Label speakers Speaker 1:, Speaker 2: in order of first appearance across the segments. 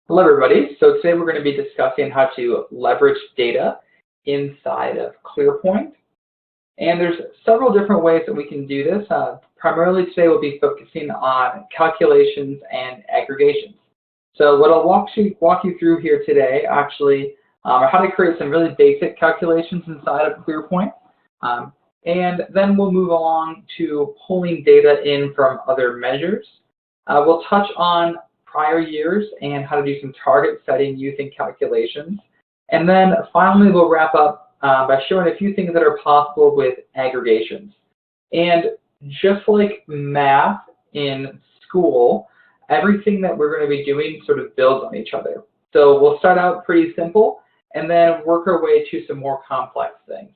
Speaker 1: Hello everybody. So today we're going to be discussing how to leverage data inside of Clearpoint. And there's several different ways that we can do this. Primarily today we'll be focusing on calculations and aggregations. So what I'll walk you through here today actually are how to create some really basic calculations inside of Clearpoint. And then we'll move along to pulling data in from other measures. We'll touch on prior years and how to do some target setting using calculations. And then finally, we'll wrap up by showing a few things that are possible with aggregations. And just like math in school, everything that we're going to be doing sort of builds on each other. So we'll start out pretty simple and then work our way to some more complex things.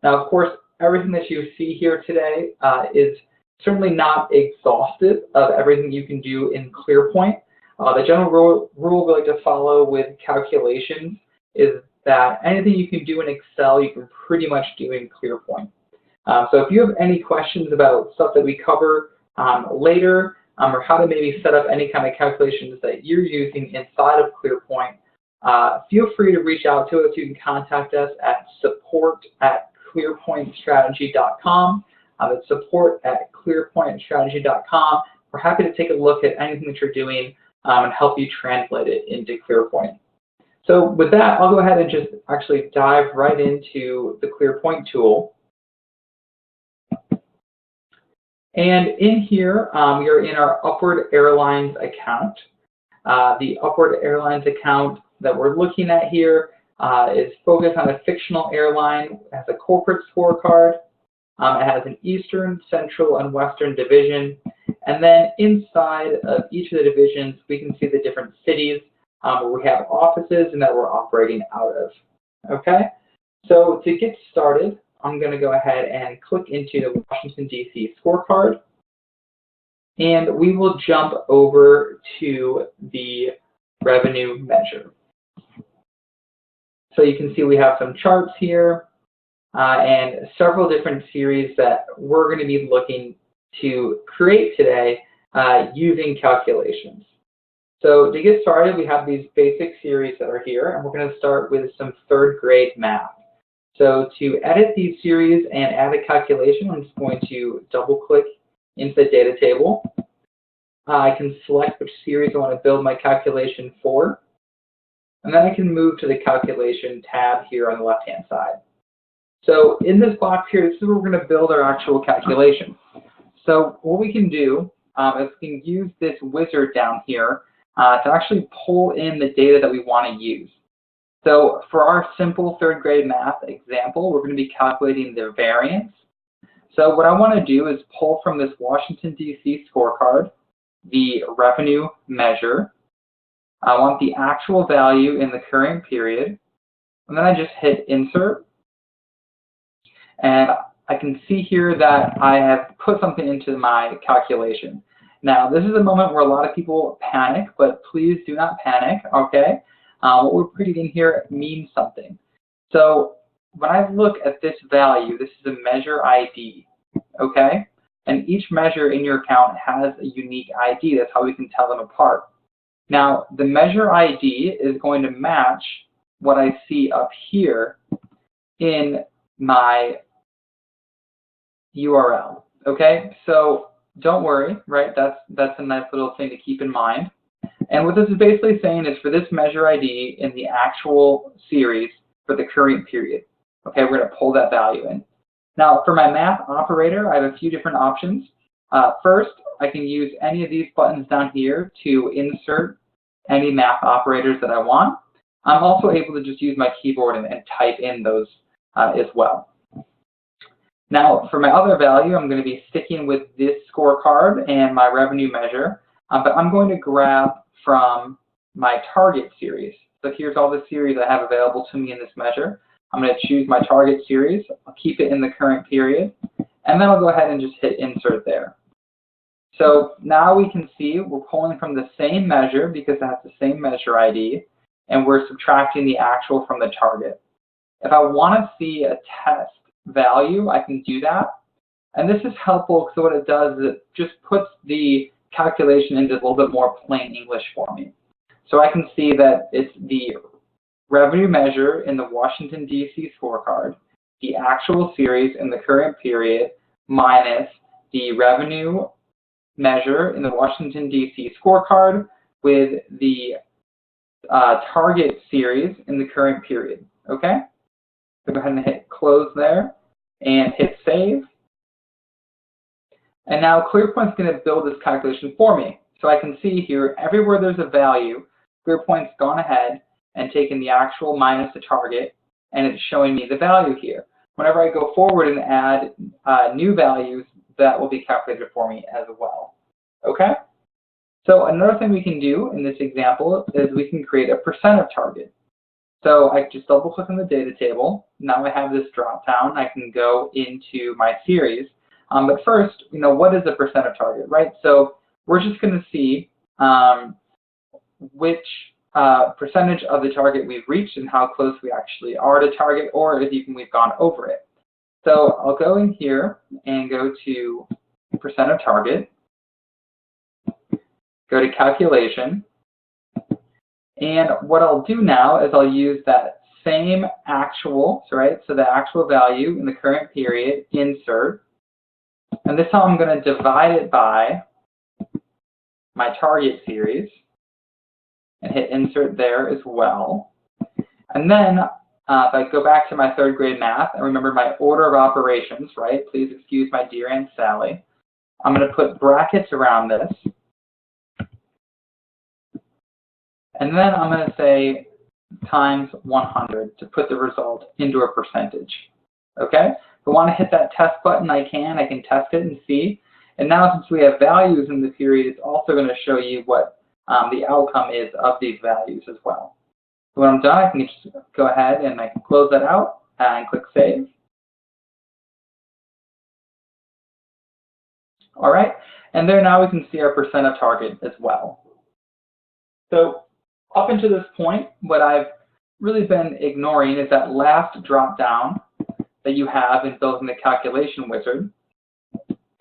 Speaker 1: Now, of course, everything that you see here today is certainly not exhaustive of everything you can do in Clearpoint. The general rule we like to follow with calculations is that anything you can do in Excel, you can pretty much do in Clearpoint. So if you have any questions about stuff that we cover later, or how to maybe set up any kind of calculations that you're using inside of Clearpoint, feel free to reach out to us. You can contact us at support@clearpointstrategy.com. It's support@clearpointstrategy.com. We're happy to take a look at anything that you're doing and help you translate it into Clearpoint. So with that, I'll go ahead and just actually dive right into the Clearpoint tool. And in here, we are in our Upward Airlines account. The Upward Airlines account that we're looking at here is focused on a fictional airline. It has a corporate scorecard. It has an Eastern, Central, and Western division. And then inside of each of the divisions, we can see the different cities where we have offices and that we're operating out of. Okay, so to get started, I'm going to go ahead and click into the Washington, D.C. scorecard. And we will jump over to the revenue measure. So you can see we have some charts here and several different series that we're going to be looking to create today using calculations. So to get started, we have these basic series that are here, and we're going to start with some third grade math. So to edit these series and add a calculation, I'm just going to double click into the data table. I can select which series I want to build my calculation for, and then I can move to the calculation tab here on the left-hand side. So in this box here, this is where we're going to build our actual calculation. So what we can do is we can use this wizard down here to actually pull in the data that we want to use. So for our simple third grade math example, we're going to be calculating the variance. So what I want to do is pull from this Washington, D.C. scorecard the revenue measure. I want the actual value in the current period. And then I just hit insert. And I can see here that I have put something into my calculation. Now, this is a moment where a lot of people panic, but please do not panic, okay? What we're putting in here means something. So when I look at this value, this is a measure ID, okay? And each measure in your account has a unique ID. That's how we can tell them apart. Now, the measure ID is going to match what I see up here in my URL, okay? So don't worry, right? That's a nice little thing to keep in mind. And what this is basically saying is for this measure ID in the actual series for the current period, okay, we're going to pull that value in. Now, for my math operator, I have a few different options. First, I can use any of these buttons down here to insert any math operators that I want. I'm also able to just use my keyboard and type in those as well. Now, for my other value, I'm going to be sticking with this scorecard and my revenue measure, but I'm going to grab from my target series. So here's all the series I have available to me in this measure. I'm going to choose my target series. I'll keep it in the current period, and then I'll go ahead and just hit insert there. So now we can see we're pulling from the same measure because it has the same measure ID, and we're subtracting the actual from the target. If I want to see a test value, I can do that. And this is helpful because what it does is it just puts the calculation into a little bit more plain English for me. So I can see that it's the revenue measure in the Washington, D.C. scorecard, the actual series in the current period, minus the revenue measure in the Washington, D.C. scorecard with the target series in the current period. Okay? So go ahead and hit close there and hit save. And now Clearpoint's going to build this calculation for me. So I can see here, everywhere there's a value, Clearpoint's gone ahead and taken the actual minus the target, and it's showing me the value here. Whenever I go forward and add new values, that will be calculated for me as well. Okay? So another thing we can do in this example is we can create a percent of target. So I just double click on the data table. Now I have this drop down. I can go into my series. But first, what is a percent of target, right? So we're just going to see which percentage of the target we've reached and how close we actually are to target, or if even we've gone over it. So I'll go in here and go to percent of target, go to calculation, and what I'll do now is I'll use that same actual, right? So the actual value in the current period, insert, and this time I'm going to divide it by my target series and hit insert there as well. And then if I go back to my third grade math and remember my order of operations, right? Please excuse my dear Aunt Sally. I'm going to put brackets around this. And then I'm going to say times 100 to put the result into a percentage. Okay? If I want to hit that test button, I can test it and see. And now since we have values in the period, it's also going to show you what the outcome is of these values as well. So when I'm done, I can just go ahead and I can close that out and click save. All right, and there now we can see our percent of target as well. So up until this point, what I've really been ignoring is that last drop down that you have in building the calculation wizard.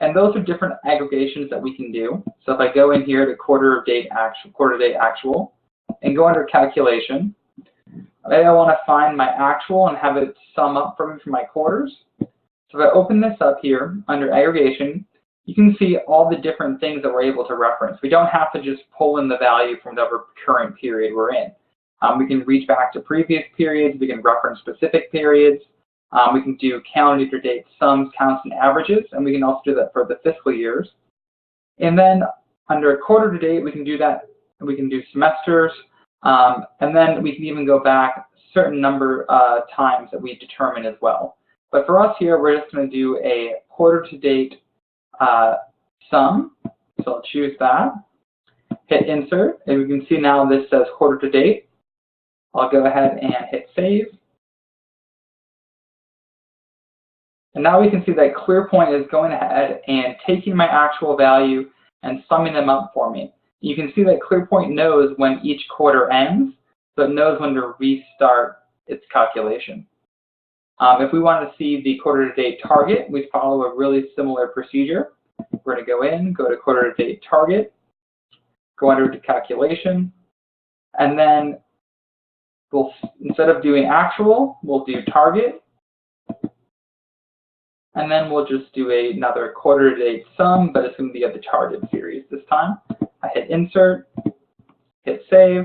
Speaker 1: And those are different aggregations that we can do. So if I go in here to quarter date actual, and go under calculation, maybe I want to find my actual and have it sum up for me for my quarters. So if I open this up here under aggregation, you can see all the different things that we're able to reference. We don't have to just pull in the value from whatever current period we're in. We can reach back to previous periods. We can reference specific periods. We can do calendar year date sums, counts, and averages, and we can also do that for the fiscal years. And then under quarter to date, we can do that. We can do semesters, and then we can even go back a certain number of times that we determine as well. But for us here, we're just going to do a quarter to date sum. So I'll choose that, hit insert, and we can see now this says quarter to date. I'll go ahead and hit save. And now we can see that Clearpoint is going ahead and taking my actual value and summing them up for me. You can see that Clearpoint knows when each quarter ends, so it knows when to restart its calculation. If we want to see the quarter to date target, we follow a really similar procedure. We're going to go in, go to quarter to date target, go under to calculation, and then we'll, instead of doing actual, we'll do target. And then we'll just do another quarter to date sum, but it's going to be of the target series this time. I hit insert, hit save.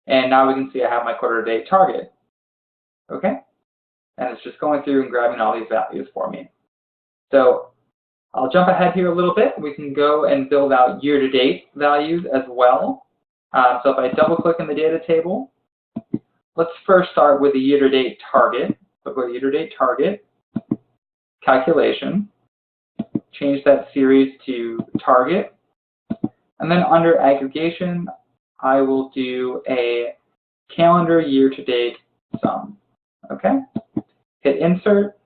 Speaker 1: And now we can see I have my quarter to date target. Okay? And it's just going through and grabbing all these values for me. So I'll jump ahead here a little bit. We can go and build out year to date values as well. So if I double click in the data table, let's first start with the year to date target. So go to year to date target, calculation, change that series to target, and then under aggregation, I will do a calendar year to date sum. Okay? Hit insert,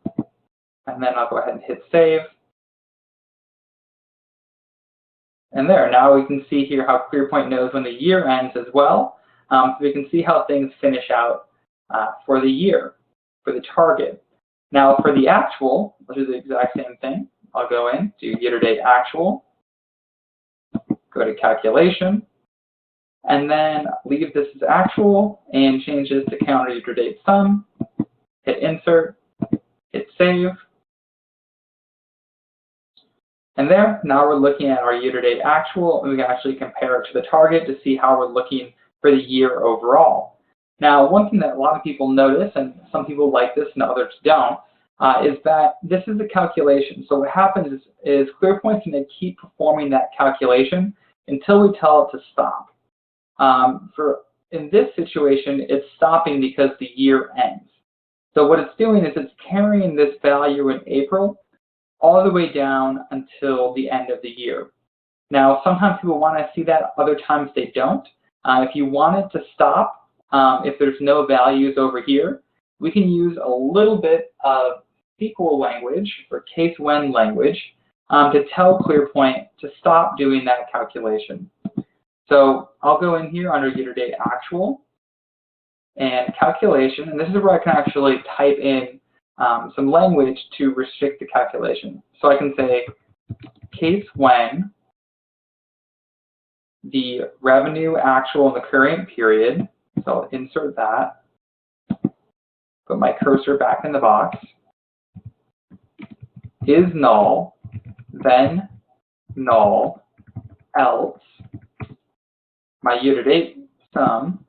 Speaker 1: and then I'll go ahead and hit save. And there, now we can see here how Clearpoint knows when the year ends as well. So we can see how things finish out for the year, for the target. Now for the actual, we'll do the exact same thing. I'll go in, do year-to-date actual, go to calculation, and then leave this as actual and change this to calendar year to date sum, hit insert, hit save. And there, now we're looking at our year-to-date actual, and we can actually compare it to the target to see how we're looking for the year overall. Now, one thing that a lot of people notice, and some people like this and others don't, is that this is a calculation. So what happens is Clearpoint's going to keep performing that calculation until we tell it to stop. In this situation, it's stopping because the year ends. So what it's doing is it's carrying this value in April all the way down until the end of the year. Now, sometimes people want to see that, other times they don't. If you want it to stop, if there's no values over here, we can use a little bit of SQL language or case when language to tell Clearpoint to stop doing that calculation. So I'll go in here under year-to-date actual and calculation, and this is where I can actually type in some language to restrict the calculation. So I can say case when the revenue actual in the current period, so I'll insert that, put my cursor back in the box, is null, then null, else, my year-to-date sum.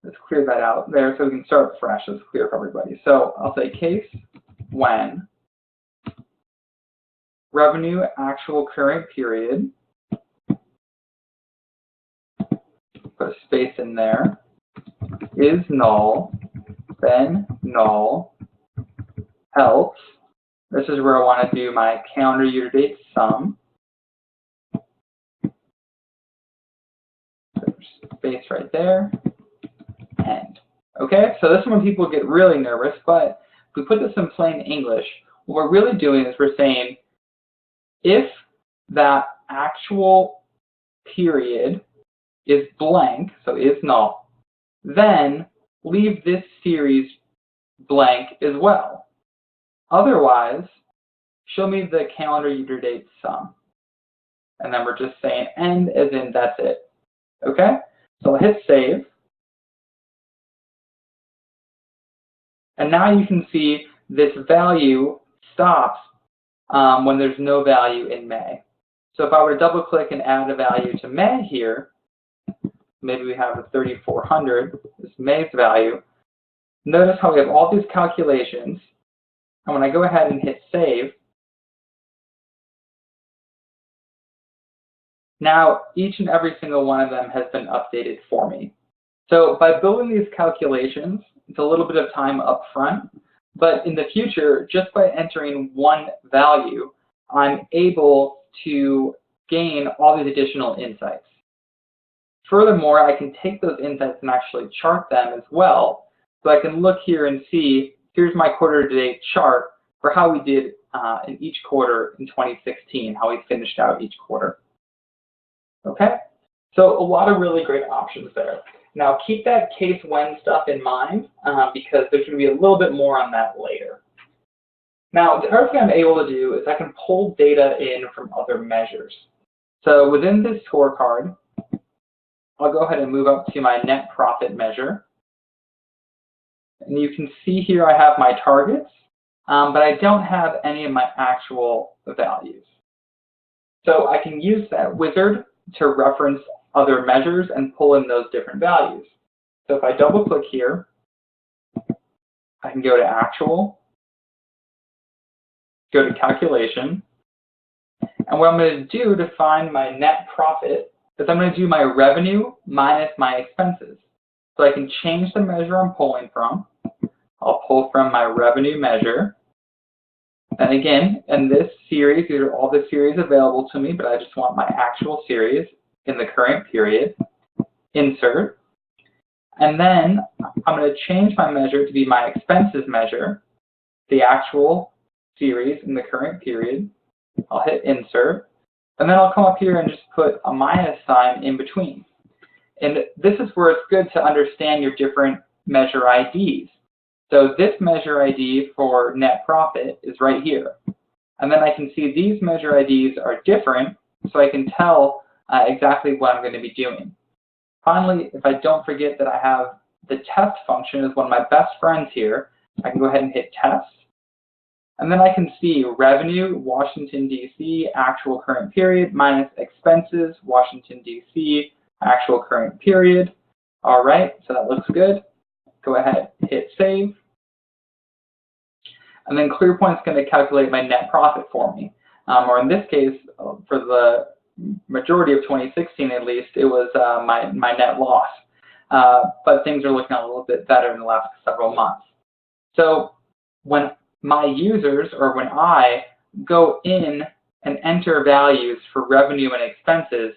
Speaker 1: Let's clear that out there so we can start fresh. Let's clear for everybody. So I'll say case when revenue actual current period, put a space in there, is null, then null, else. This is where I want to do my calendar year-to-date sum. Space right there. End. Okay, so this is when people get really nervous, but if we put this in plain English, what we're really doing is we're saying if that actual period is blank, so is null, then leave this series blank as well. Otherwise, show me the calendar year-to-date sum. And then we're just saying end as in that's it. Okay, so I'll hit save. And now you can see this value stops when there's no value in May. So if I were to double click and add a value to May here, maybe we have a 3,400, this May's value. Notice how we have all these calculations. And when I go ahead and hit save, now each and every single one of them has been updated for me. So by building these calculations, it's a little bit of time up front, but in the future, just by entering one value, I'm able to gain all these additional insights. Furthermore, I can take those insights and actually chart them as well. So I can look here and see, here's my quarter-to-date chart for how we did in each quarter in 2016, how we finished out each quarter. Okay, so a lot of really great options there. Now keep that case when stuff in mind because there's going to be a little bit more on that later. Now the other thing I'm able to do is I can pull data in from other measures. So within this scorecard, I'll go ahead and move up to my net profit measure. And you can see here I have my targets, but I don't have any of my actual values. So I can use that wizard to reference other measures and pull in those different values. So if I double click here, I can go to actual, go to calculation, and what I'm going to do to find my net profit is I'm going to do my revenue minus my expenses. So I can change the measure I'm pulling from. I'll pull from my revenue measure. And again, in this series, these are all the series available to me, but I just want my actual series in the current period. Insert. And then I'm going to change my measure to be my expenses measure, the actual series in the current period. I'll hit insert. And then I'll come up here and just put a minus sign in between. And this is where it's good to understand your different measure IDs. So this measure ID for net profit is right here. And then I can see these measure IDs are different so I can tell exactly what I'm going to be doing. Finally, if I don't forget that I have the test function as one of my best friends here, I can go ahead and hit test. And then I can see revenue, Washington, D.C., actual current period, minus expenses, Washington, D.C., actual current period. All right, so that looks good. Go ahead, hit save. And then Clearpoint's going to calculate my net profit for me. Or in this case, for the majority of 2016 at least, it was my net loss. But things are looking a little bit better in the last several months. So when my users, or when I go in and enter values for revenue and expenses,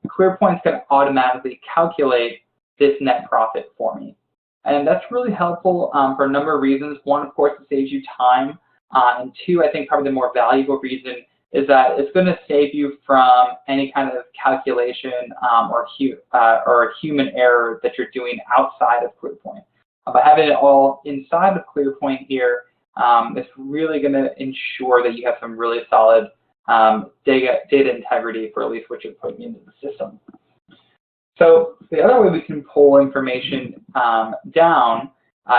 Speaker 1: Clearpoint's going to automatically calculate this net profit for me. And that's really helpful for a number of reasons. One, of course, it saves you time. And two, I think probably the more valuable reason is that it's going to save you from any kind of calculation or human error that you're doing outside of Clearpoint. By having it all inside of Clearpoint here, it's really going to ensure that you have some really solid data integrity for at least what you're putting into the system. So the other way we can pull information down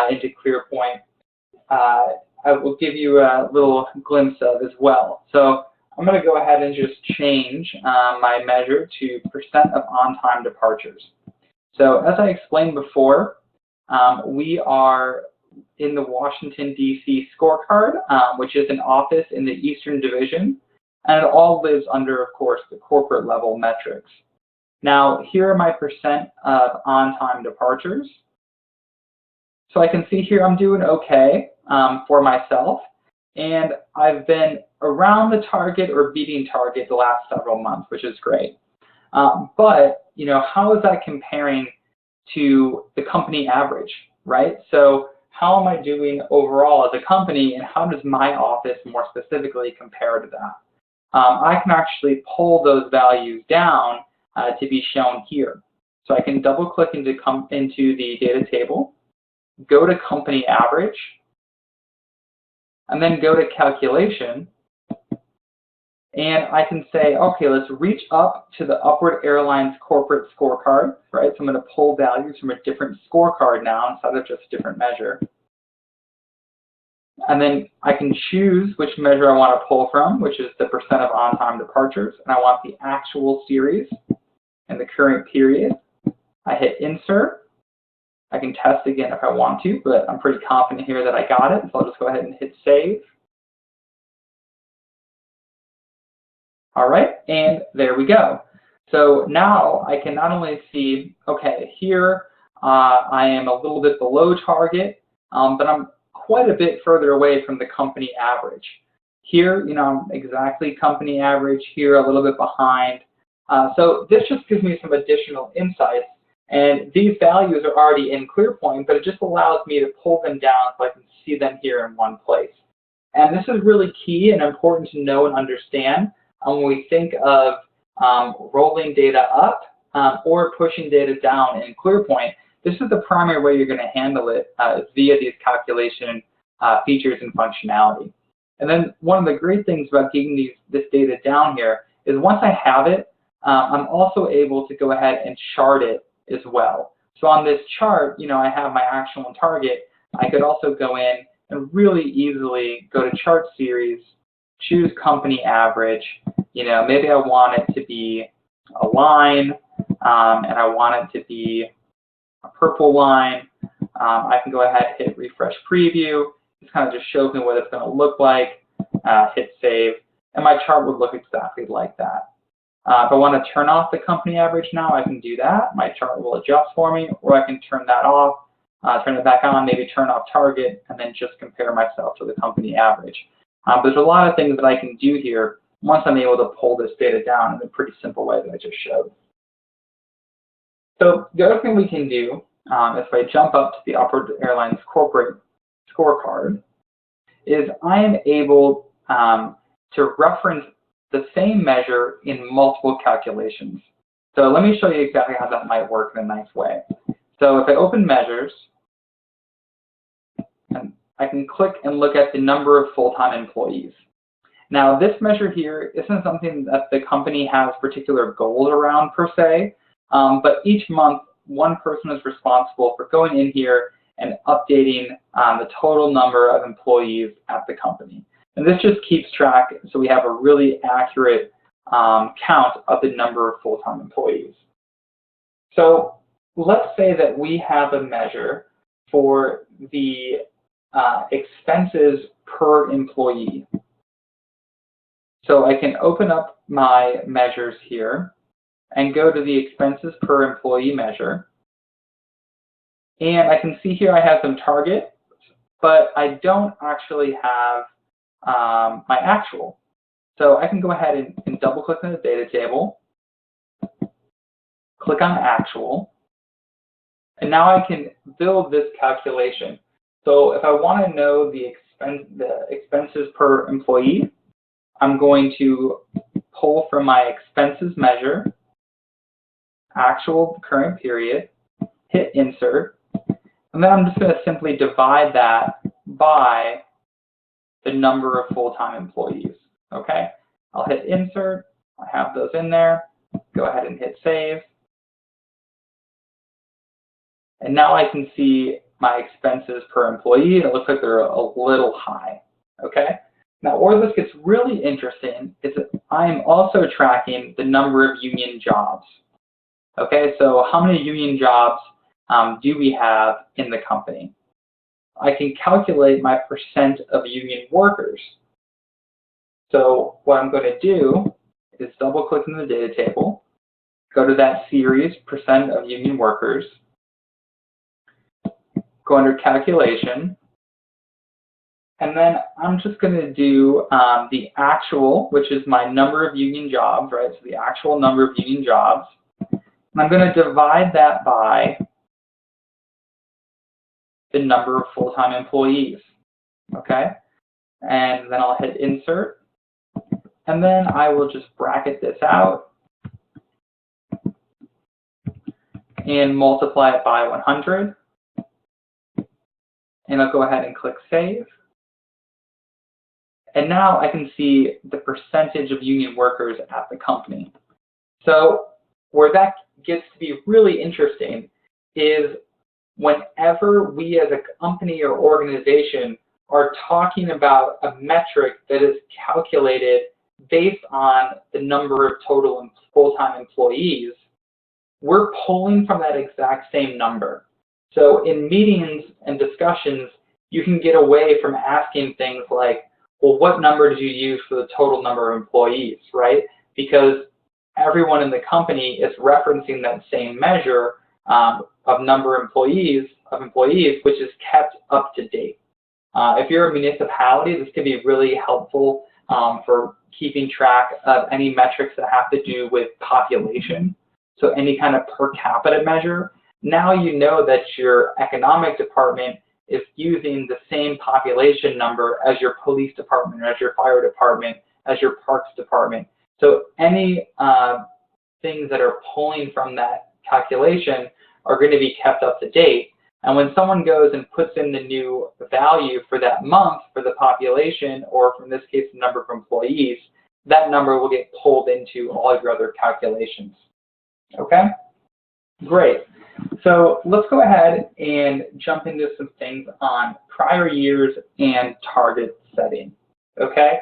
Speaker 1: into Clearpoint, I will give you a little glimpse of as well. So I'm going to go ahead and just change my measure to % of on-time departures. So as I explained before, we are in the Washington, D.C. scorecard, which is an office in the Eastern Division, and it all lives under, of course, the corporate level metrics. Now, here are my % of on-time departures. So I can see here I'm doing okay for myself, and I've been around the target or beating target the last several months, which is great. But, how is that comparing to the company average, right? So how am I doing overall as a company, and how does my office more specifically compare to that? I can actually pull those values down to be shown here. So I can double click into the data table, go to company average, and then go to calculation, and I can say, okay, let's reach up to the Upward Airlines corporate scorecard, right? So I'm going to pull values from a different scorecard now instead of just a different measure. And then I can choose which measure I want to pull from, which is the % of on-time departures, and I want the actual series and the current period. I hit insert. I can test again if I want to, but I'm pretty confident here that I got it, so I'll just go ahead and hit save. All right, and there we go. So now I can not only see, okay, here I am a little bit below target, but I'm quite a bit further away from the company average. Here, I'm exactly company average, here a little bit behind. So this just gives me some additional insights, and these values are already in Clearpoint, but it just allows me to pull them down so I can see them here in one place. And this is really key and important to know and understand when we think of rolling data up or pushing data down in Clearpoint. This is the primary way you're going to handle it via these calculation features and functionality. And then one of the great things about getting this data down here is once I have it, I'm also able to go ahead and chart it as well. So on this chart, I have my actual and target. I could also go in and really easily go to chart series, choose company average. Maybe I want it to be a line, and I want it to be a purple line. I can go ahead and hit refresh preview. This kind of just shows me what it's going to look like. Hit save, and my chart would look exactly like that. If I want to turn off the company average now, I can do that. My chart will adjust for me, or I can turn that off, turn it back on, maybe turn off target, and then just compare myself to the company average. There's a lot of things that I can do here once I'm able to pull this data down in a pretty simple way that I just showed. So the other thing we can do, if I jump up to the Upward Airlines corporate scorecard, is I am able to reference the same measure in multiple calculations. So let me show you exactly how that might work in a nice way. So if I open measures, and I can click and look at the number of full-time employees. Now, this measure here isn't something that the company has particular goals around per se, but each month, one person is responsible for going in here and updating the total number of employees at the company. And this just keeps track, so we have a really accurate count of the number of full-time employees. So let's say that we have a measure for the expenses per employee. So I can open up my measures here and go to the expenses per employee measure. And I can see here I have some target, but I don't actually have my actual. So I can go ahead and double click on the data table, click on actual, and now I can build this calculation. So if I want to know the expenses per employee, I'm going to pull from my expenses measure, actual current period, hit insert, and then I'm just going to simply divide that by the number of full-time employees. Okay, I'll hit insert, I have those in there, go ahead and hit save. And now I can see my expenses per employee. It looks like they're a little high. Okay, now where this gets really interesting is that I'm also tracking the number of union jobs. Okay, so how many union jobs do we have in the company? I can calculate my percent of union workers. So what I'm going to do is double click in the data table, go to that series, percent of union workers, go under calculation, and then I'm just going to do the actual, which is my number of union jobs, right? So the actual number of union jobs. And I'm going to divide that by the number of full-time employees, okay? And then I'll hit insert, and then I will just bracket this out and multiply it by 100. And I'll go ahead and click save. And now I can see the percentage of union workers at the company. So where that gets to be really interesting is whenever we as a company or organization are talking about a metric that is calculated based on the number of total full-time employees, we're pulling from that exact same number. So in meetings and discussions, you can get away from asking things like, well, what number did you use for the total number of employees, right? Because everyone in the company is referencing that same measure of number of employees, which is kept up to date. If you're a municipality, this can be really helpful for keeping track of any metrics that have to do with population. So any kind of per capita measure. Now you know that your economic department is using the same population number as your police department, as your fire department, as your parks department. So any things that are pulling from that calculation are going to be kept up to date. And when someone goes and puts in the new value for that month for the population, or in this case, the number of employees, that number will get pulled into all of your other calculations. Okay? Great. So let's go ahead and jump into some things on prior years and target setting. Okay?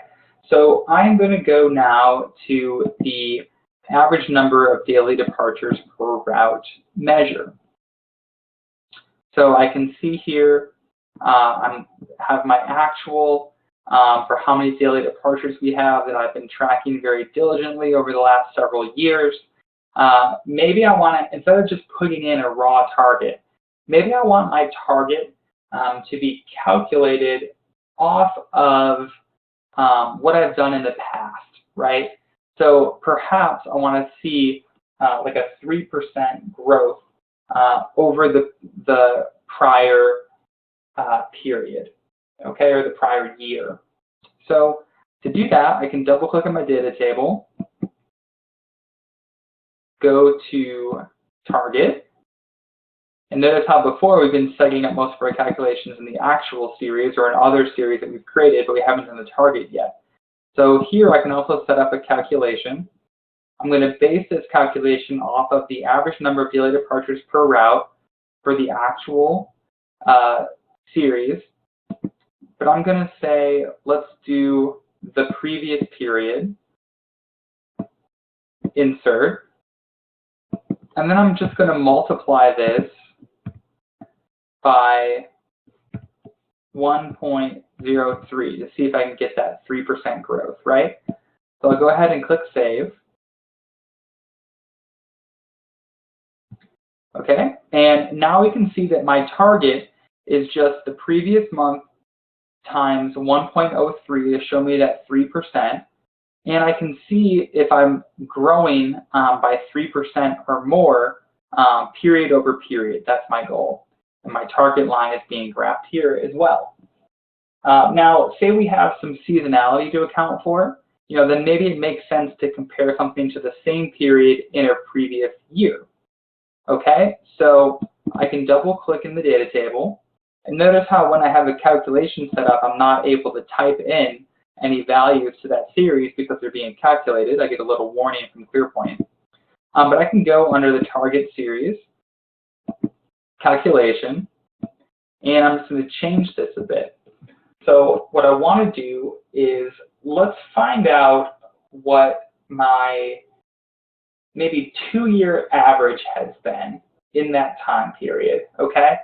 Speaker 1: So I'm going to go now to the average number of daily departures per route measure. So I can see here I have my actual for how many daily departures we have that I've been tracking very diligently over the last several years. Maybe I want to, instead of just putting in a raw target, maybe I want my target to be calculated off of what I've done in the past, right? So perhaps I want to see like a 3% growth over the prior period, okay, or the prior year. So to do that, I can double click on my data table, go to target, and notice how before we've been setting up most of our calculations in the actual series or in other series that we've created, but we haven't done the target yet. So here I can also set up a calculation. I'm going to base this calculation off of the average number of daily departures per route for the actual series. But I'm going to say, let's do the previous period, insert, and then I'm just going to multiply this by 1.03 to see if I can get that 3% growth, right? So I'll go ahead and click Save. Okay, and now we can see that my target is just the previous month times 1.03 to show me that 3%. And I can see if I'm growing by 3% or more period over period. That's my goal. And my target line is being graphed here as well. Now, say we have some seasonality to account for, then maybe it makes sense to compare something to the same period in a previous year. Okay, so I can double click in the data table, and notice how when I have a calculation set up, I'm not able to type in any values to that series because they're being calculated. I get a little warning from Clearpoint. But I can go under the target series, calculation, and I'm just going to change this a bit. So what I want to do is let's find out what my maybe 2-year average has been in that time period, okay?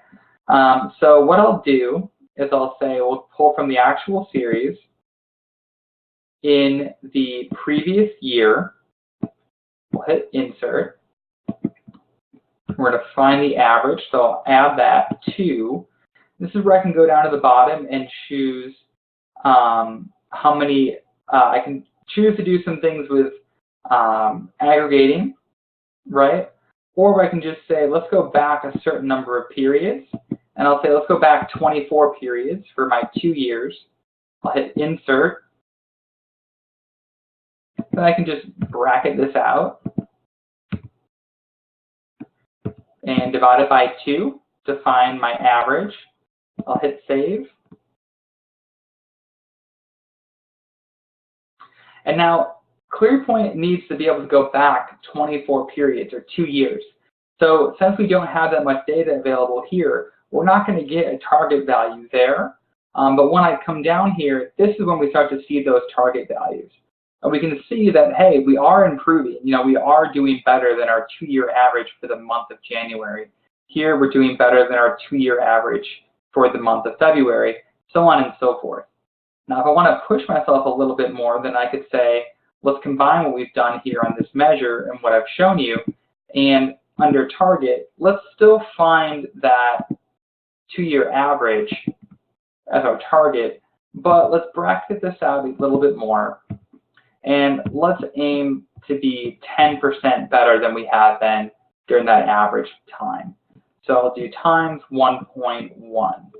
Speaker 1: So what I'll do is I'll say we'll pull from the actual series in the previous year. We'll hit Insert. We're going to find the average, so I'll add that to. This is where I can go down to the bottom and choose how many. I can choose to do some things with aggregating, right? Or I can just say, let's go back a certain number of periods. And I'll say, let's go back 24 periods for my 2 years. I'll hit Insert. Then I can just bracket this out and divide it by 2 to find my average. I'll hit Save. And now Clearpoint needs to be able to go back 24 periods or 2 years. So since we don't have that much data available here, we're not going to get a target value there. But when I come down here, this is when we start to see those target values. And we can see that, hey, we are improving. We are doing better than our 2-year average for the month of January. Here, we're doing better than our 2-year average for the month of February, so on and so forth. Now, if I want to push myself a little bit more, then I could say, let's combine what we've done here on this measure and what I've shown you. And under target, let's still find that 2-year average as our target, but let's bracket this out a little bit more. And let's aim to be 10% better than we have been during that average time. So I'll do times 1.1.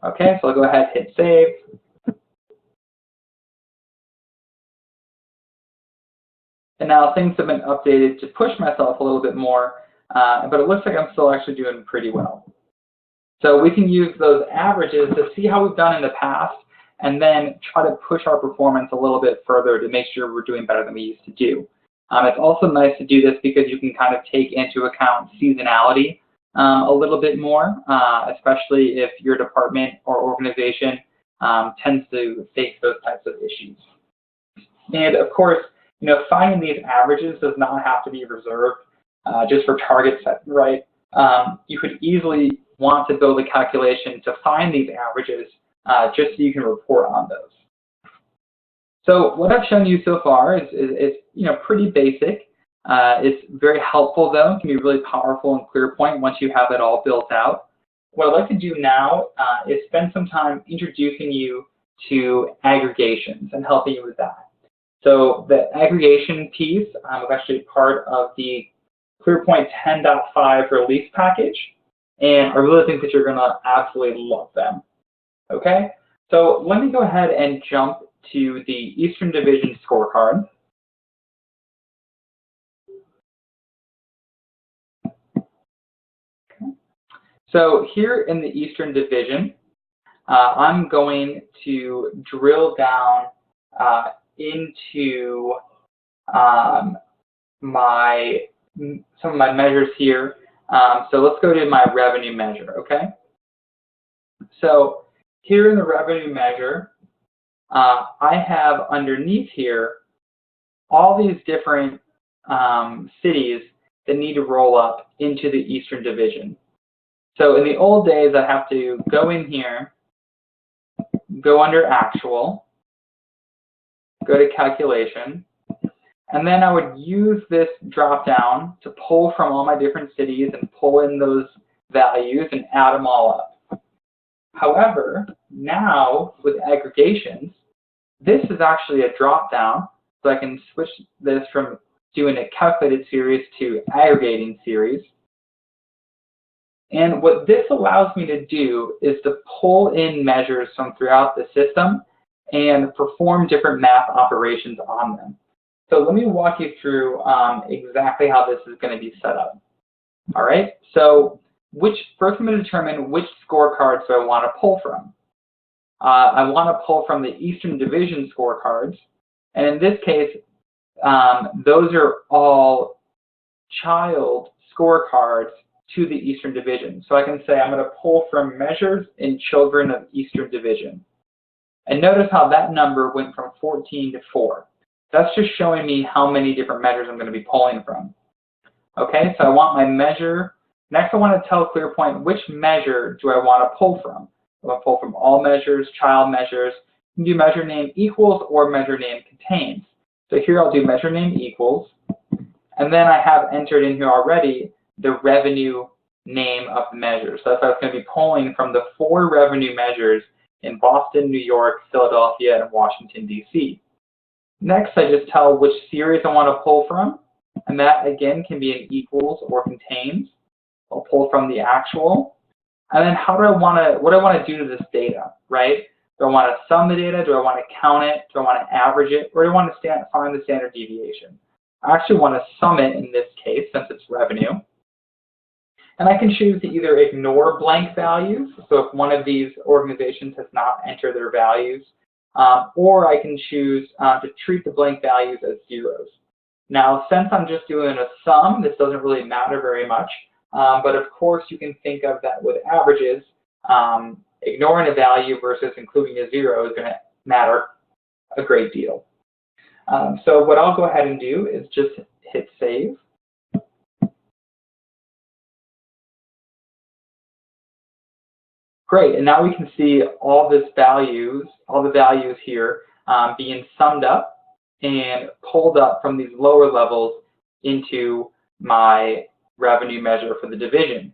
Speaker 1: Okay, so I'll go ahead and hit Save. And now things have been updated to push myself a little bit more, but it looks like I'm still actually doing pretty well. So we can use those averages to see how we've done in the past and then try to push our performance a little bit further to make sure we're doing better than we used to do. It's also nice to do this because you can kind of take into account seasonality a little bit more, especially if your department or organization tends to face those types of issues. And of course, finding these averages does not have to be reserved just for target setting, right? You could easily want to build a calculation to find these averages just so you can report on those. So what I've shown you so far is pretty basic. It's very helpful though. It can be really powerful in Clearpoint once you have it all built out. What I'd like to do now is spend some time introducing you to aggregations and helping you with that. So the aggregation piece is actually part of the Clearpoint 10.5 release package, and I really think that you're going to absolutely love them. Okay, so let me go ahead and jump to the Eastern Division scorecard. Okay. So here in the Eastern Division, I'm going to drill down into some of my measures here. So let's go to my revenue measure, okay? So here in the revenue measure, I have underneath here all these different cities that need to roll up into the Eastern Division. So in the old days, I have to go in here, go under actual, go to calculation, and then I would use this drop down to pull from all my different cities and pull in those values and add them all up. However, now with aggregations, this is actually a drop down, so I can switch this from doing a calculated series to aggregating series. And what this allows me to do is to pull in measures from throughout the system and perform different math operations on them. So let me walk you through exactly how this is going to be set up. All right, so first I'm going to determine which scorecards do I want to pull from. I want to pull from the Eastern Division scorecards, and in this case, those are all child scorecards to the Eastern Division. So I can say I'm going to pull from measures in children of Eastern Division. And notice how that number went from 14 to 4. That's just showing me how many different measures I'm going to be pulling from. Okay, so I want my measure. Next, I want to tell Clearpoint which measure do I want to pull from. I want to pull from all measures, child measures. You can do measure name equals or measure name contains. So here I'll do measure name equals. And then I have entered in here already the revenue name of the measure. So that's what I was going to be pulling from the 4 revenue measures in Boston, New York, Philadelphia, and Washington, D.C. Next, I just tell which series I want to pull from, and that again can be an equals or contains. I'll pull from the actual, and then what do I want to do to this data, right? Do I want to sum the data? Do I want to count it? Do I want to average it? Or do I want to find the standard deviation? I actually want to sum it in this case since it's revenue. And I can choose to either ignore blank values, so if one of these organizations has not entered their values, or I can choose to treat the blank values as zeros. Now, since I'm just doing a sum, this doesn't really matter very much, but of course you can think of that with averages, ignoring a value versus including a zero is going to matter a great deal. So what I'll go ahead and do is just hit save. Great, and now we can see all the values here being summed up and pulled up from these lower levels into my revenue measure for the division.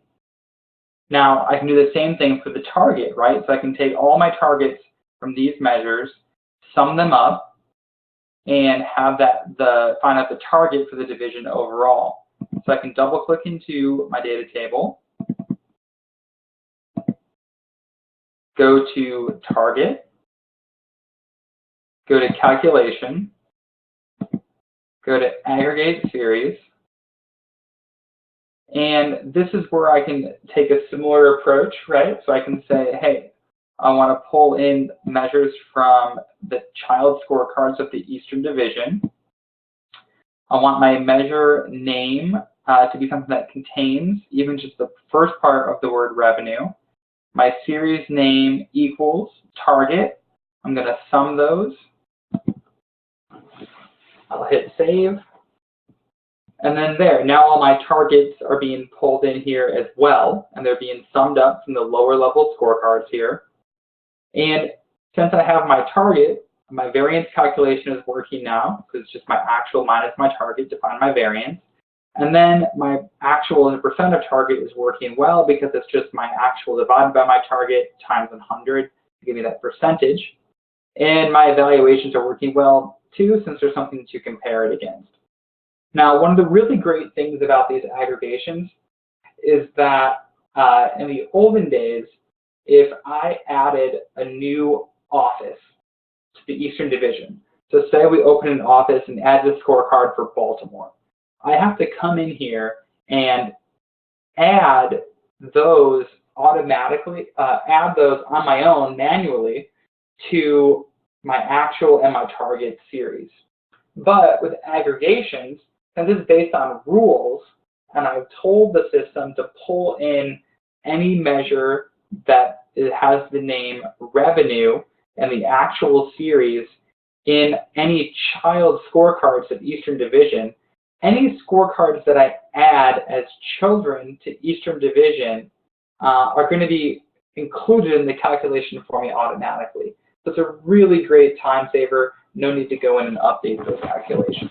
Speaker 1: Now I can do the same thing for the target, right? So I can take all my targets from these measures, sum them up, and have find out the target for the division overall. So I can double click into my data table, go to target, go to calculation, go to aggregate series, and this is where I can take a similar approach, right? So I can say, hey, I want to pull in measures from the child scorecards of the Eastern Division. I want my measure name to be something that contains even just the first part of the word revenue. My series name equals target. I'm going to sum those. I'll hit save. And then there, now all my targets are being pulled in here as well, and they're being summed up from the lower level scorecards here. And since I have my target, my variance calculation is working now, because it's just my actual minus my target to find my variance. And then my actual as a percent of target is working well because it's just my actual divided by my target times 100 to give me that percentage. And my evaluations are working well too, since there's something to compare it against. Now, one of the really great things about these aggregations is that in the olden days, if I added a new office to the Eastern Division, so say we open an office and add the scorecard for Baltimore, I have to come in here and add those automatically add those on my own manually to my actual and my target series. But with aggregations, since it's based on rules, and I've told the system to pull in any measure that it has the name revenue and the actual series in any child scorecards of Eastern Division, any scorecards that I add as children to Eastern Division are going to be included in the calculation for me automatically. So it's a really great time saver. No need to go in and update those calculations.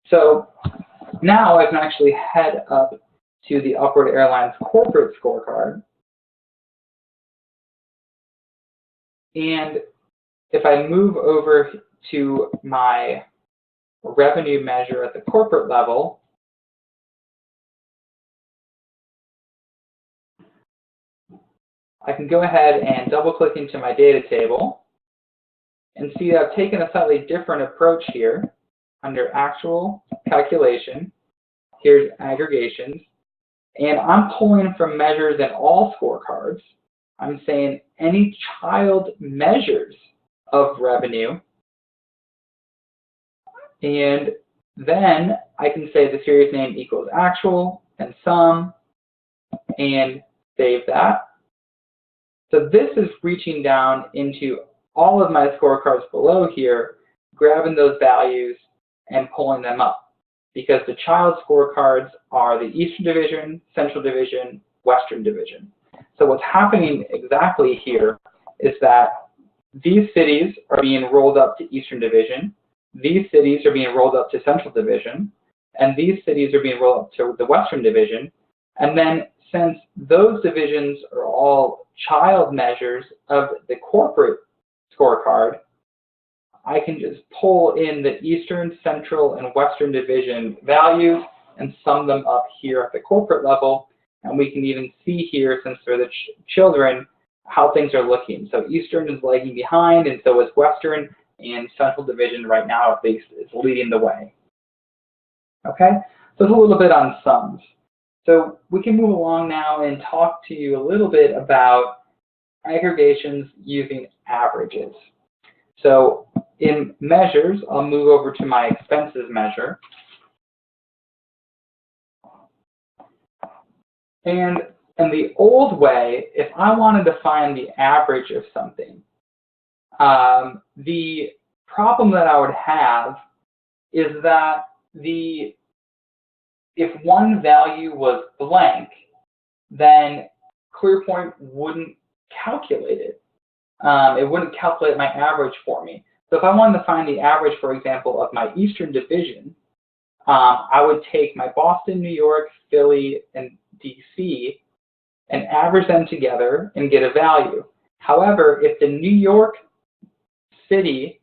Speaker 1: So now I can actually head up to the Upward Airlines corporate scorecard. And if I move over to my revenue measure at the corporate level, I can go ahead and double click into my data table and see that I've taken a slightly different approach here. Under actual calculation, here's aggregations, and I'm pulling from measures in all scorecards. I'm saying any child measures of revenue, and then I can say the series name equals actual and sum and save that. So this is reaching down into all of my scorecards below here, grabbing those values and pulling them up, because the child scorecards are the Eastern Division, Central Division, Western Division. So what's happening exactly here is that these cities are being rolled up to Eastern Division, these cities are being rolled up to Central Division, and these cities are being rolled up to the Western Division. And then since those divisions are all child measures of the corporate scorecard, I can just pull in the Eastern, Central, and Western Division values and sum them up here at the corporate level. And we can even see here, since they're the children, how things are looking. So Eastern is lagging behind, and so is Western, and Central Division right now at least is leading the way. Okay, so it's a little bit on sums. So we can move along now and talk to you a little bit about aggregations using averages. So in measures, I'll move over to my expenses measure. And in the old way, if I wanted to find the average of something, the problem that I would have is that if one value was blank, then Clearpoint wouldn't calculate it. It wouldn't calculate my average for me. So if I wanted to find the average, for example, of my Eastern Division, I would take my Boston, New York, Philly, and DC and average them together and get a value. However, if the New York City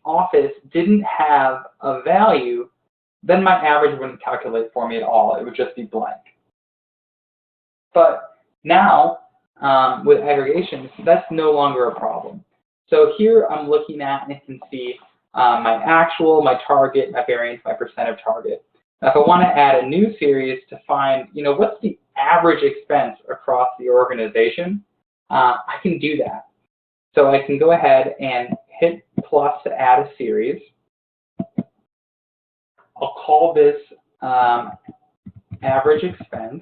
Speaker 1: office didn't have a value, then my average wouldn't calculate for me at all. It would just be blank. But now, with aggregations, that's no longer a problem. So here I'm looking at, and I can see my actual, my target, my variance, my percent of target. Now, if I want to add a new series to find, what's the average expense across the organization, I can do that. So I can go ahead and hit plus to add a series. I'll call this average expense.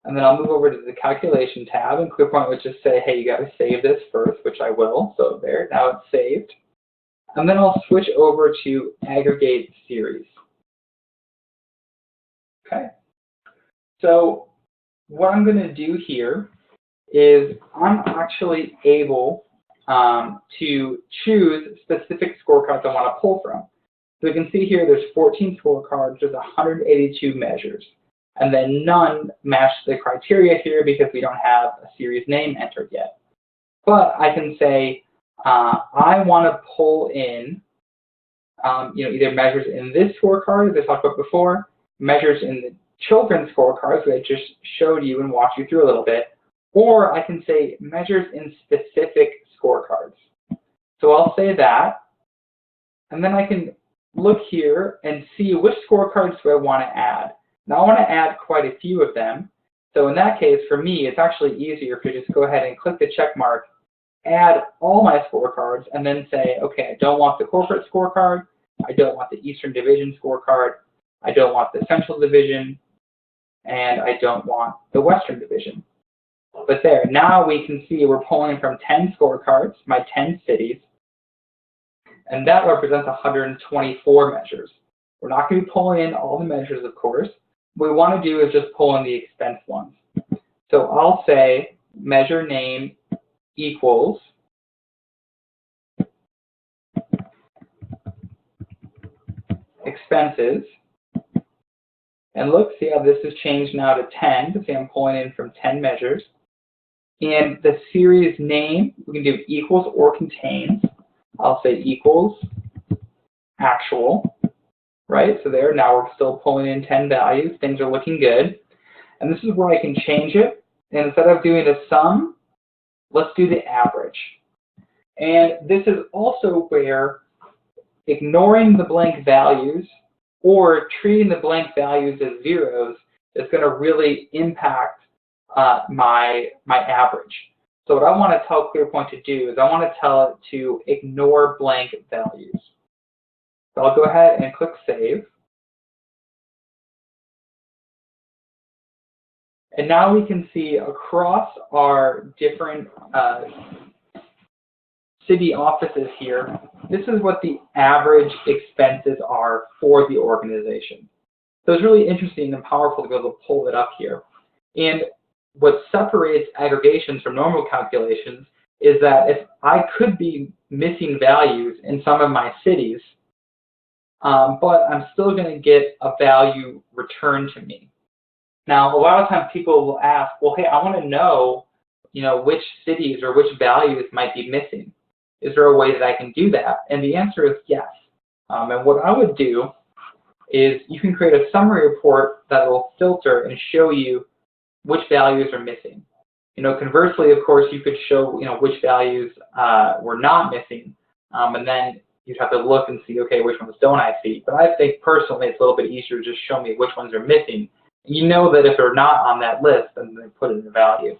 Speaker 1: And then I'll move over to the calculation tab, and Clearpoint would just say, hey, you got to save this first, which I will. So there, now it's saved. And then I'll switch over to aggregate series. Okay. So what I'm going to do here is I'm actually able to choose specific scorecards I want to pull from. So you can see here there's 14 scorecards, there's 182 measures. And then none match the criteria here because we don't have a series name entered yet. But I can say I want to pull in either measures in this scorecard, as I talked about before, measures in the children's scorecards, which I just showed you and walked you through a little bit, or I can say measures in specific scorecards. So I'll say that, and then I can look here and see which scorecards do I want to add. Now I want to add quite a few of them, So in that case, for me, it's actually easier to just go ahead and click the check mark, add all my scorecards, and then say, okay, I don't want the corporate scorecard, I don't want the Eastern Division scorecard, I don't want the Central Division, and I don't want the Western Division. But there, now we can see we're pulling from 10 scorecards, my 10 cities, and that represents 124 measures. We're not going to be pulling in all the measures, of course. What we want to do is just pull in the expense ones. So I'll say measure name equals expenses. And look, see how this has changed now to 10, to see I'm pulling in from 10 measures. And the series name, we can do equals or contains. I'll say equals actual, right? So there, now we're still pulling in 10 values. Things are looking good. And this is where I can change it. And instead of doing the sum, let's do the average. And this is also where ignoring the blank values or treating the blank values as zeros is going to really impact my average. So what I want to tell Clearpoint to do is I want to tell it to ignore blank values. So I'll go ahead and click Save. And now we can see across our different city offices here, this is what the average expenses are for the organization. So it's really interesting and powerful to be able to pull it up here. And what separates aggregations from normal calculations is that if I could be missing values in some of my cities, but I'm still going to get a value returned to me. Now, a lot of times people will ask, well, hey, I want to know, which cities or which values might be missing. Is there a way that I can do that? And the answer is yes. And what I would do is you can create a summary report that will filter and show you which values are missing. Conversely, of course, you could show, which values were not missing. And then you'd have to look and see, okay, which ones don't I see? But I think personally it's a little bit easier to just show me which ones are missing. You know that if they're not on that list, then they put in the value.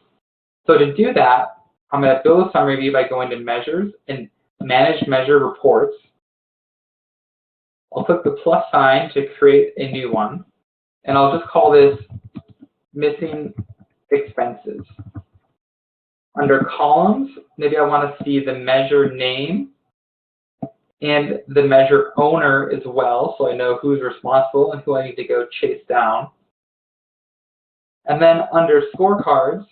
Speaker 1: So to do that, I'm going to build a summary view by going to Measures and Manage Measure Reports. I'll click the plus sign to create a new one. And I'll just call this Missing Expenses. Under Columns, maybe I want to see the measure name and the measure owner as well, so I know who's responsible and who I need to go chase down. And then under Scorecards,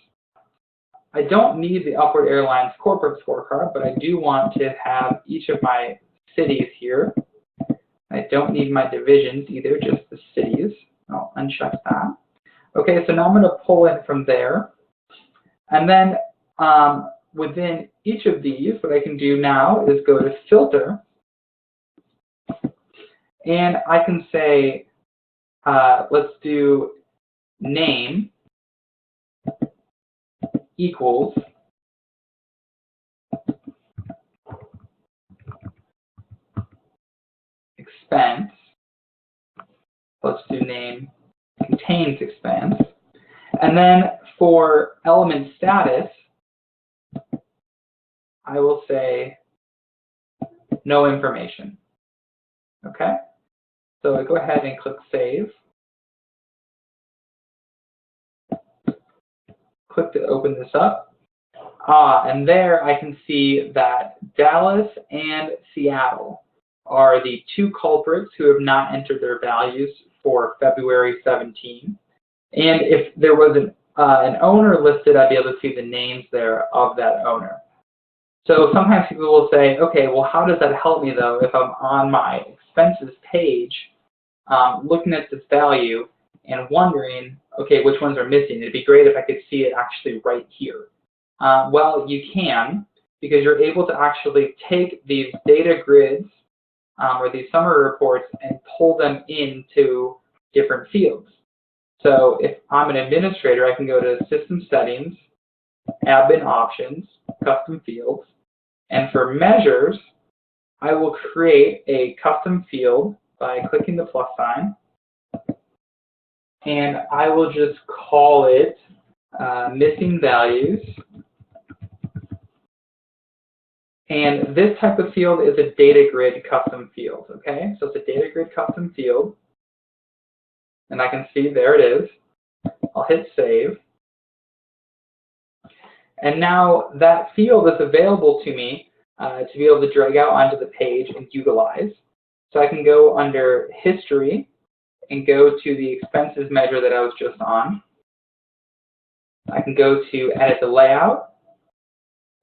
Speaker 1: I don't need the Upward Airlines corporate scorecard, but I do want to have each of my cities here. I don't need my divisions either, just the cities. I'll uncheck that. Okay, so now I'm going to pull in from there. And then within each of these, what I can do now is go to Filter. And I can say, let's do name equals expense. Let's do name contains expense. And then for element status, I will say no information. Okay? So I go ahead and click Save. Click to open this up. And there I can see that Dallas and Seattle are the two culprits who have not entered their values for February 17. And if there was an owner listed, I'd be able to see the names there of that owner. So sometimes people will say, okay, well, how does that help me though if I'm on my expenses page looking at this value and wondering, okay, which ones are missing? It'd be great if I could see it actually right here. Well, you can, because you're able to actually take these data grids or these summary reports and pull them into different fields. So if I'm an administrator, I can go to System Settings, Admin Options, Custom Fields, and for measures, I will create a custom field by clicking the plus sign. and I will just call it missing values. And this type of field is a data grid custom field, okay? So it's a data grid custom field. And I can see there it is. I'll hit save. And now that field is available to me to be able to drag out onto the page and utilize. So I can go under history and go to the expenses measure that I was just on. I can go to edit the layout.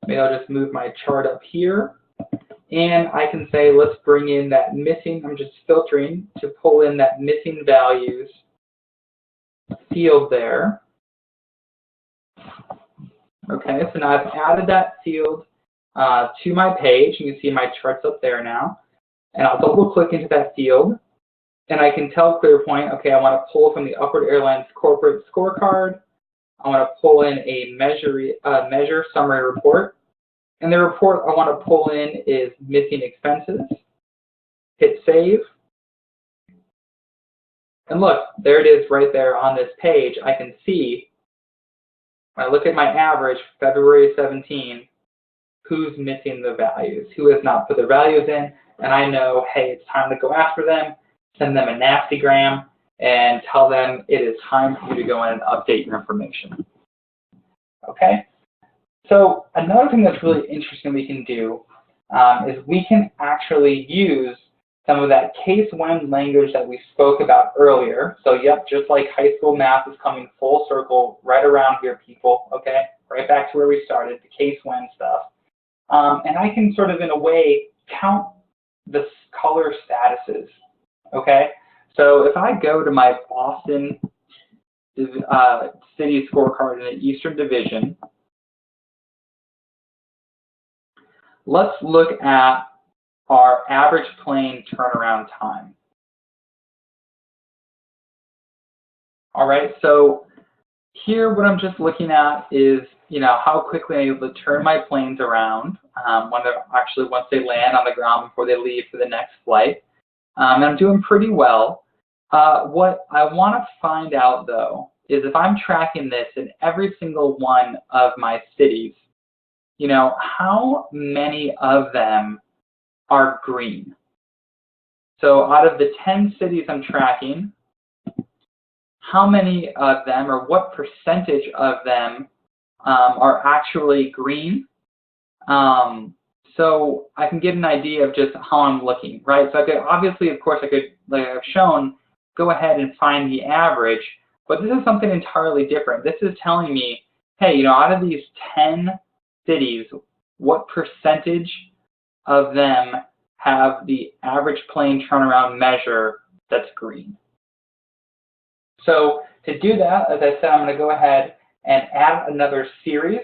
Speaker 1: Maybe I'll just move my chart up here. And I can say, let's bring in that missing, I'm just filtering to pull in that missing values field there. Okay, so now I've added that field to my page. You can see my charts up there now. And I'll double click into that field. And I can tell Clearpoint, okay, I want to pull from the Upward Airlines corporate scorecard. I want to pull in a measure summary report. And the report I want to pull in is missing expenses. Hit save. And look, there it is right there on this page. I can see, when I look at my average, February 17, who's missing the values, who has not put their values in, and I know, hey, it's time to go after them, send them a nastygram, and tell them it is time for you to go in and update your information. Okay? So another thing that's really interesting we can do is we can actually use some of that case when language that we spoke about earlier. So yep, just like high school math is coming full circle right around here, people, okay? Right back to where we started, the case when stuff. And I can sort of, in a way, count the color statuses, okay? So if I go to my Boston City scorecard in the Eastern Division, let's look at our average plane turnaround time. All right, so here what I'm just looking at is, how quickly I'm able to turn my planes around when they're actually, once they land on the ground before they leave for the next flight. And I'm doing pretty well. What I want to find out, though, is if I'm tracking this in every single one of my cities, how many of them are green? So out of the 10 cities I'm tracking, how many of them, or what percentage of them, are actually green? So I can get an idea of just how I'm looking, right? So I could, obviously, of course, I could, like I've shown, go ahead and find the average, but this is something entirely different. This is telling me, hey, out of these 10 cities, what percentage of them have the average plane turnaround measure that's green? So to do that, as I said, I'm going to go ahead and add another series.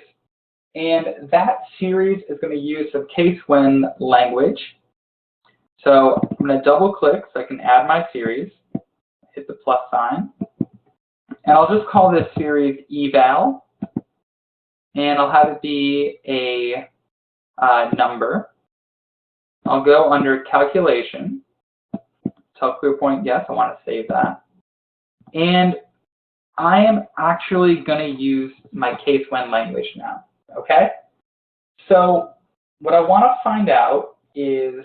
Speaker 1: And that series is going to use some case when language. So I'm going to double click so I can add my series, hit the plus sign. And I'll just call this series eval. And I'll have it be a number. I'll go under calculation. Tell Clearpoint, yes, I want to save that. And I am actually going to use my case when language now, okay? So what I want to find out is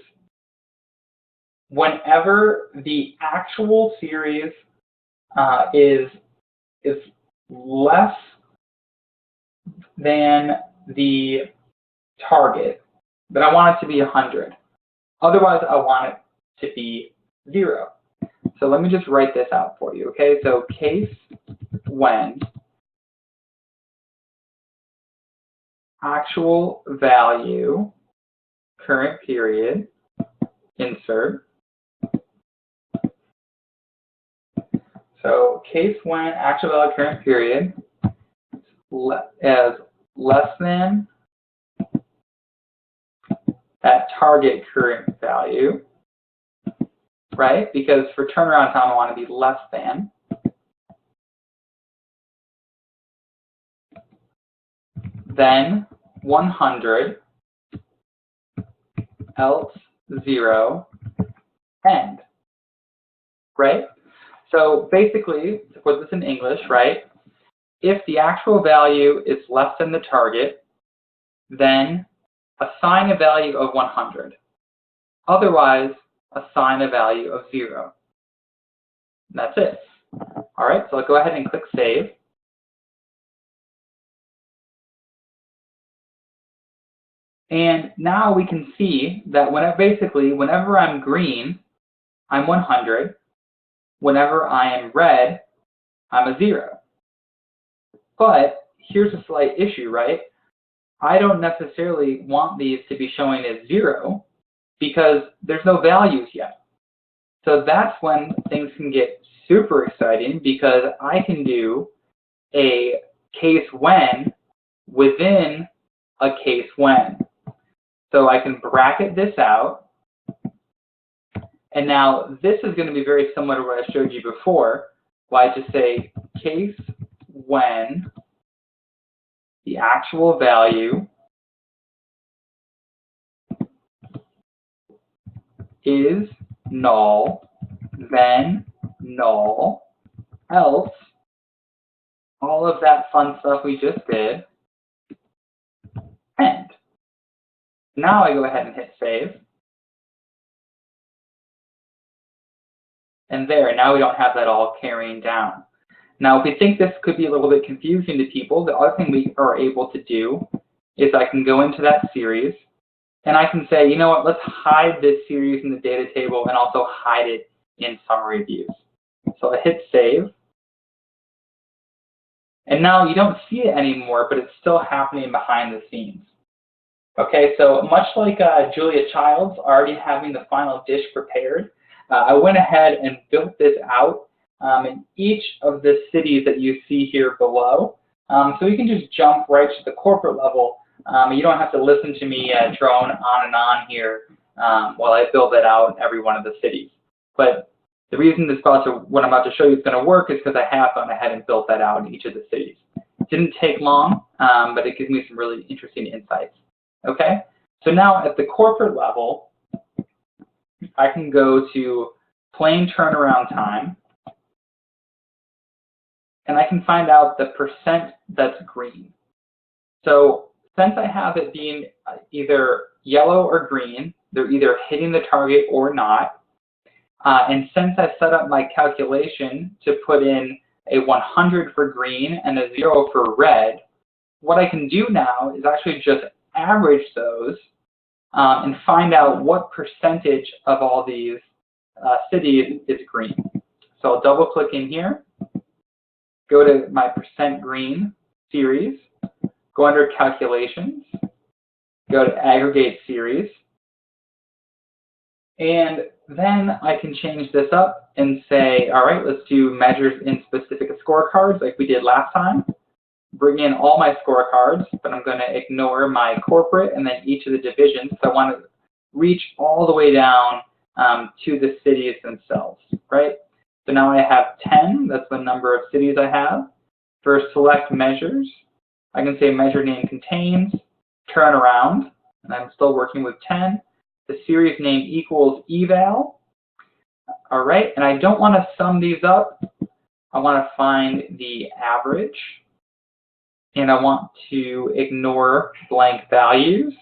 Speaker 1: whenever the actual series is less than the target, then I want it to be 100. Otherwise, I want it to be 0. So let me just write this out for you, okay? So case when actual value current period insert. So case when actual value current period is less than that target current value, right? Because for turnaround time, I want to be less than. Then 100, else 0, end, right? So basically, to put this in English, right, if the actual value is less than the target, then assign a value of 100. Otherwise, assign a value of 0. And that's it. All right, so I'll go ahead and click Save. And now we can see that whenever I'm green, I'm 100. Whenever I am red, I'm a 0. But here's a slight issue, right? I don't necessarily want these to be showing as 0 because there's no values yet. So that's when things can get super exciting because I can do a case when within a case when. So I can bracket this out. And now this is going to be very similar to what I showed you before, where I just say case when the actual value is null, then null, else, all of that fun stuff we just did, end. Now I go ahead and hit save. And there, now we don't have that all carrying down. Now, if we think this could be a little bit confusing to people, the other thing we are able to do is I can go into that series and I can say, you know what, let's hide this series in the data table and also hide it in summary views. So I hit save. And now you don't see it anymore, but it's still happening behind the scenes. Okay, so much like Julia Childs already having the final dish prepared, I went ahead and built this out in each of the cities that you see here below. So we can just jump right to the corporate level. You don't have to listen to me drone on and on here while I build it out in every one of the cities. But the reason what I'm about to show you is going to work is because I have gone ahead and built that out in each of the cities. It didn't take long, but it gives me some really interesting insights. Okay, so now at the corporate level, I can go to plain turnaround time, and I can find out the percent that's green. So since I have it being either yellow or green, they're either hitting the target or not. And since I set up my calculation to put in a 100 for green and a 0 for red, what I can do now is actually just average those and find out what percentage of all these cities is green. So I'll double click in here, go to my percent green series, go under calculations, go to aggregate series, and then I can change this up and say, all right, let's do measures in specific scorecards like we did last time. Bring in all my scorecards, but I'm going to ignore my corporate and then each of the divisions. So I want to reach all the way down to the cities themselves, right? So now I have 10. That's the number of cities I have. For select measures, I can say measure name contains, turnaround, and I'm still working with 10. The series name equals eval. All right, and I don't want to sum these up. I want to find the average. And I want to ignore blank values.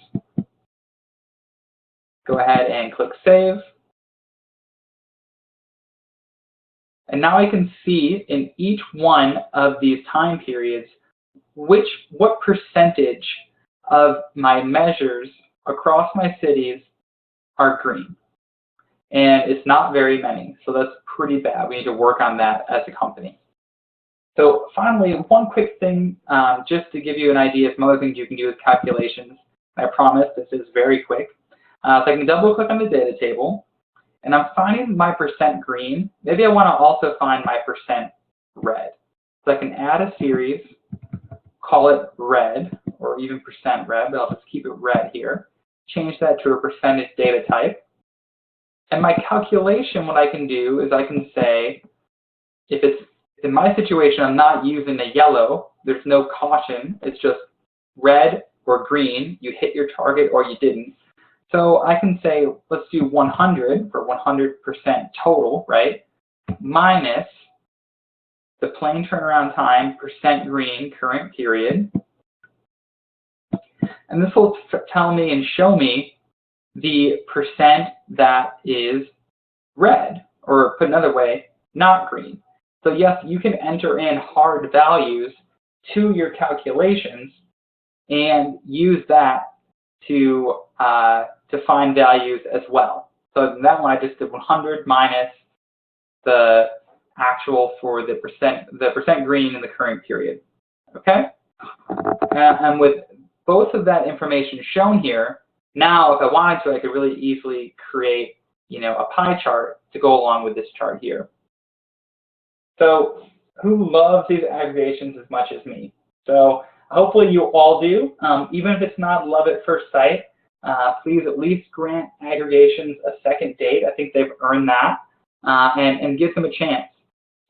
Speaker 1: Go ahead and click Save. And now I can see in each one of these time periods what percentage of my measures across my cities are green. And it's not very many, so that's pretty bad. We need to work on that as a company. So finally, one quick thing, just to give you an idea of some other things you can do with calculations. I promise this is very quick. So I can double click on the data table, and I'm finding my percent green. Maybe I want to also find my percent red. So I can add a series, call it red, or even percent red, but I'll just keep it red here. Change that to a percentage data type. And my calculation, what I can do is I can say, if it's in my situation, I'm not using a yellow. There's no caution. It's just red or green. You hit your target or you didn't. So I can say, let's do 100 for 100% total, right? Minus the plain turnaround time, percent green, current period. And this will tell me and show me the percent that is red, or put another way, not green. So yes, you can enter in hard values to your calculations and use that to find values as well. So that one I just did 100 minus the actual for the percent green in the current period. Okay? And with both of that information shown here, now if I wanted to, I could really easily create, a pie chart to go along with this chart here. So who loves these aggregations as much as me? So hopefully you all do. Even if it's not love at first sight, please at least grant aggregations a second date. I think they've earned that, and give them a chance.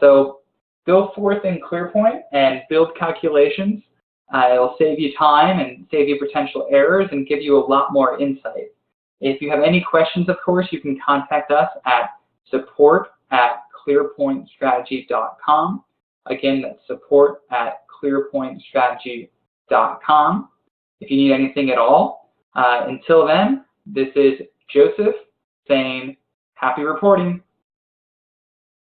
Speaker 1: So go forth in Clearpoint and build calculations. It'll save you time and save you potential errors and give you a lot more insight. If you have any questions, of course, you can contact us at support@clearpointstrategy.com. Again, that's support@clearpointstrategy.com. If you need anything at all. Until then, this is Joseph saying happy reporting.